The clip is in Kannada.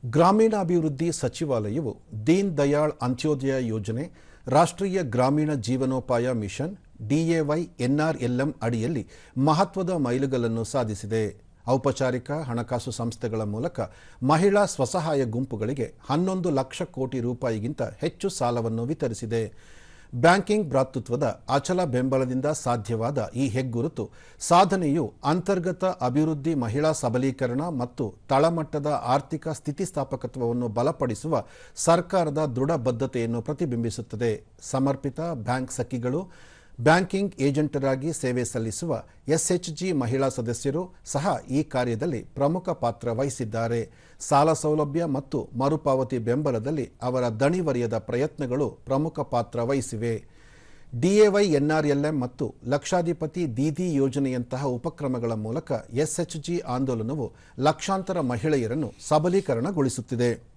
ಗ್ರಾಮೀಣಾಭಿವೃದ್ಧಿ ಸಚಿವಾಲಯವು ದೀನ್ ದಯಾಳ್ ಅಂತ್ಯೋದಯ ಯೋಜನೆ, ರಾಷ್ಟ್ರೀಯ ಗ್ರಾಮೀಣ ಜೀವನೋಪಾಯ ಮಿಷನ್ DAY NRLM ಅಡಿಯಲ್ಲಿ ಮಹತ್ವದ ಮೈಲುಗಲ್ಲನ್ನು ಸಾಧಿಸಿದೆ. ಔಪಚಾರಿಕ ಹಣಕಾಸು ಸಂಸ್ಥೆಗಳ ಮೂಲಕ ಮಹಿಳಾ ಸ್ವಸಹಾಯ ಗುಂಪುಗಳಿಗೆ 11 ಲಕ್ಷ ಕೋಟಿ ರೂಪಾಯಿಗಿಂತ ಹೆಚ್ಚು ಸಾಲವನ್ನು ವಿತರಿಸಿದೆ. ಬ್ಯಾಂಕಿಂಗ್ ಭ್ರಾತೃತ್ವದ ಅಚಲ ಬೆಂಬಲದಿಂದ ಸಾಧ್ಯವಾದ ಈ ಹೆಗ್ಗುರುತು ಸಾಧನೆಯು ಅಂತರ್ಗತ ಅಭಿವೃದ್ಧಿ, ಮಹಿಳಾ ಸಬಲೀಕರಣ ಮತ್ತು ತಳಮಟ್ಟದ ಆರ್ಥಿಕ ಸ್ಥಿತಿಸ್ಥಾಪಕತ್ವವನ್ನು ಬಲಪಡಿಸುವ ಸರ್ಕಾರದ ದೃಢ ಬದ್ಧತೆಯನ್ನು ಪ್ರತಿಬಿಂಬಿಸುತ್ತದೆ. ಸಮರ್ಪಿತ ಬ್ಯಾಂಕ್ ಸಖಿಗಳು, ಬ್ಯಾಂಕಿಂಗ್ ಏಜೆಂಟರಾಗಿ ಸೇವೆ ಸಲ್ಲಿಸುವ SHG ಮಹಿಳಾ ಸದಸ್ಯರು ಸಹ ಈ ಕಾರ್ಯದಲ್ಲಿ ಪ್ರಮುಖ ಪಾತ್ರ ವಹಿಸಿದ್ದಾರೆ. ಸಾಲ ಸೌಲಭ್ಯ ಮತ್ತು ಮರುಪಾವತಿ ಬೆಂಬಲದಲ್ಲಿ ಅವರ ದಣಿವರಿಯದ ಪ್ರಯತ್ನಗಳು ಪ್ರಮುಖ ಪಾತ್ರ ವಹಿಸಿವೆ. DAY NRLM ಮತ್ತು ಲಕ್ಷಾಧಿಪತಿ ದೀದಿ ಯೋಜನೆಯಂತಹ ಉಪಕ್ರಮಗಳ ಮೂಲಕ SHG ಆಂದೋಲನವು ಲಕ್ಷಾಂತರ ಮಹಿಳೆಯರನ್ನು ಸಬಲೀಕರಣಗೊಳಿಸುತ್ತಿದೆ.